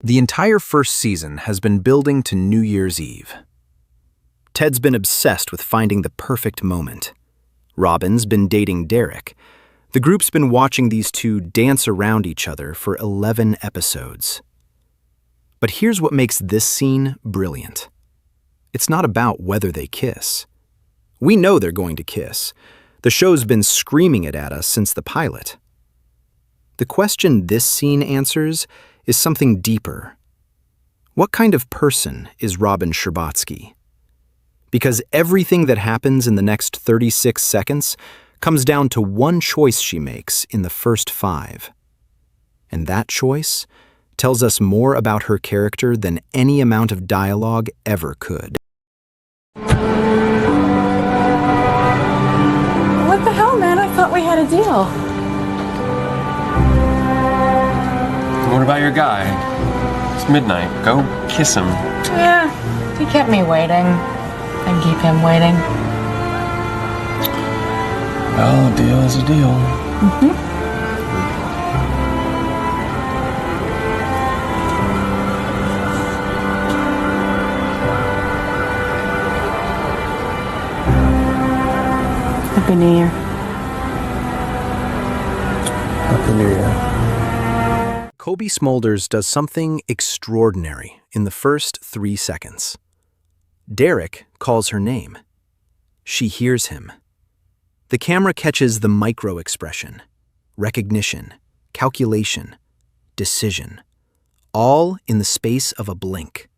The entire first season has been building to New Year's Eve. Ted's been obsessed with finding the perfect moment. Robin's been dating Derek. The group's been watching these two dance around each other for 11 episodes. But here's what makes this scene brilliant. It's not about whether they kiss. We know they're going to kiss. The show's been screaming it at us since the pilot. The question this scene answers is something deeper. What kind of person is Robin Scherbatsky? Because everything that happens in the next 36 seconds comes down to one choice she makes in the first 5. And that choice tells us more about her character than any amount of dialogue ever could. What the hell, man? I thought we had a deal. What about your guy? It's midnight. Go kiss him. Yeah, he kept me waiting. And keep him waiting. Well, a deal is a deal. Happy New Year. Happy New Year. Cobie Smulders does something extraordinary in the first 3 seconds. Derek calls her name. She hears him. The camera catches the micro-expression, recognition, calculation, decision, all in the space of a blink.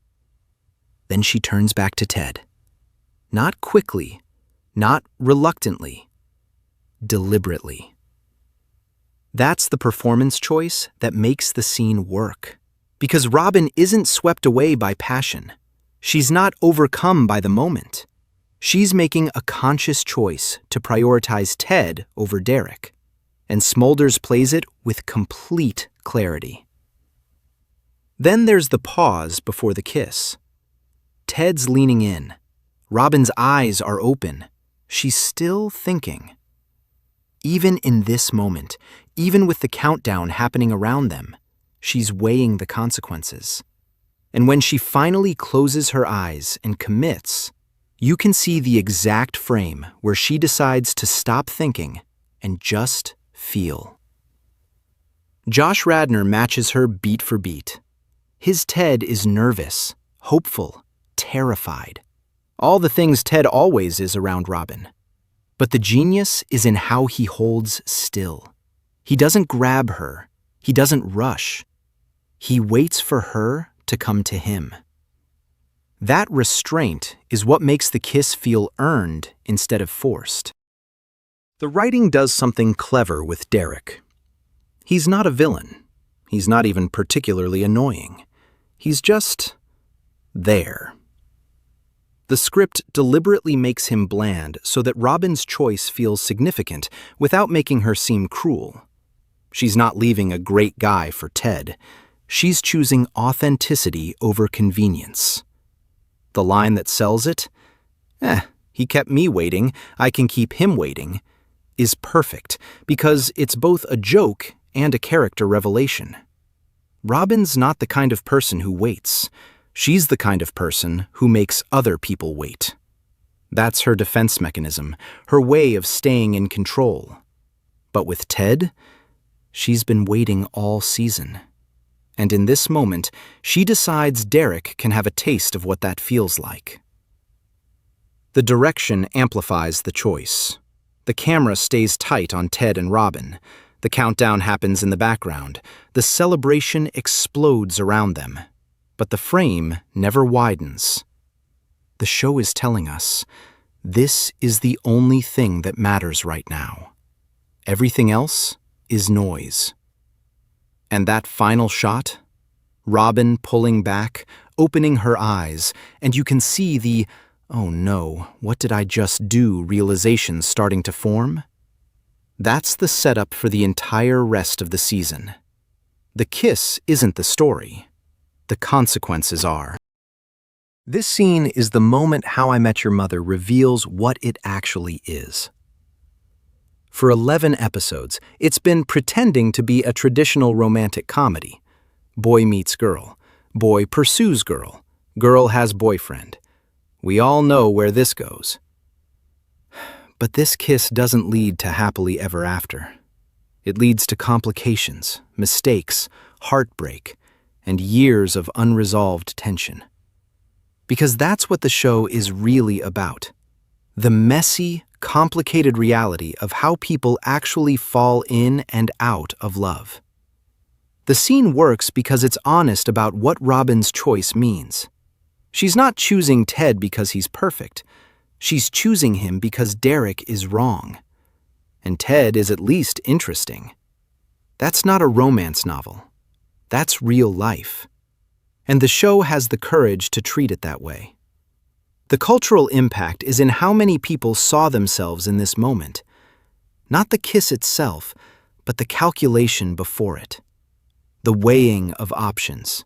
Then she turns back to Ted. Not quickly, not reluctantly, deliberately. That's the performance choice that makes the scene work. Because Robin isn't swept away by passion. She's not overcome by the moment. She's making a conscious choice to prioritize Ted over Derek. And Smulders plays it with complete clarity. Then there's the pause before the kiss. Ted's leaning in. Robin's eyes are open. She's still thinking. Even in this moment, even with the countdown happening around them, she's weighing the consequences. And when she finally closes her eyes and commits, you can see the exact frame where she decides to stop thinking and just feel. Josh Radnor matches her beat for beat. His Ted is nervous, hopeful, terrified. All the things Ted always is around Robin. But the genius is in how he holds still. He doesn't grab her. He doesn't rush. He waits for her to come to him. That restraint is what makes the kiss feel earned instead of forced. The writing does something clever with Derek. He's not a villain. He's not even particularly annoying. He's just there. The script deliberately makes him bland so that Robin's choice feels significant without making her seem cruel. She's not leaving a great guy for Ted. She's choosing authenticity over convenience. The line that sells it, he kept me waiting, I can keep him waiting, is perfect because it's both a joke and a character revelation. Robin's not the kind of person who waits. She's the kind of person who makes other people wait. That's her defense mechanism, her way of staying in control. But with Ted, she's been waiting all season. And in this moment, she decides Derek can have a taste of what that feels like. The direction amplifies the choice. The camera stays tight on Ted and Robin. The countdown happens in the background. The celebration explodes around them. But the frame never widens. The show is telling us, this is the only thing that matters right now. Everything else is noise. And that final shot, Robin pulling back, opening her eyes, and you can see the, oh no, what did I just do realization starting to form? That's the setup for the entire rest of the season. The kiss isn't the story. The consequences are. This scene is the moment How I Met Your Mother reveals what it actually is. For 11 episodes, it's been pretending to be a traditional romantic comedy. Boy meets girl. Boy pursues girl. Girl has boyfriend. We all know where this goes. But this kiss doesn't lead to happily ever after. It leads to complications, mistakes, heartbreak, and years of unresolved tension. Because that's what the show is really about. The messy, complicated reality of how people actually fall in and out of love. The scene works because it's honest about what Robin's choice means. She's not choosing Ted because he's perfect. She's choosing him because Derek is wrong. And Ted is at least interesting. That's not a romance novel. That's real life. And the show has the courage to treat it that way. The cultural impact is in how many people saw themselves in this moment. Not the kiss itself, but the calculation before it. The weighing of options.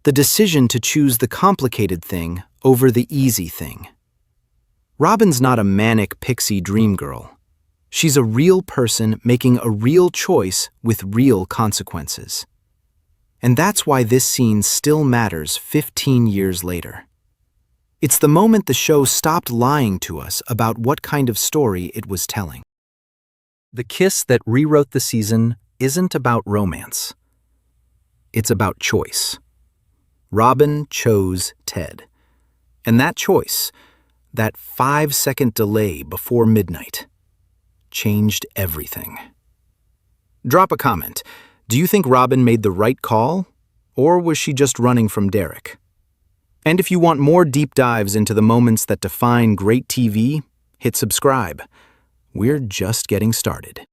The decision to choose the complicated thing over the easy thing. Robin's not a manic pixie dream girl. She's a real person making a real choice with real consequences. And that's why this scene still matters 15 years later. It's the moment the show stopped lying to us about what kind of story it was telling. The kiss that rewrote the season isn't about romance. It's about choice. Robin chose Ted. And that choice, that 5-second delay before midnight, changed everything. Drop a comment. Do you think Robin made the right call? Or was she just running from Derek? And if you want more deep dives into the moments that define great TV, hit subscribe. We're just getting started.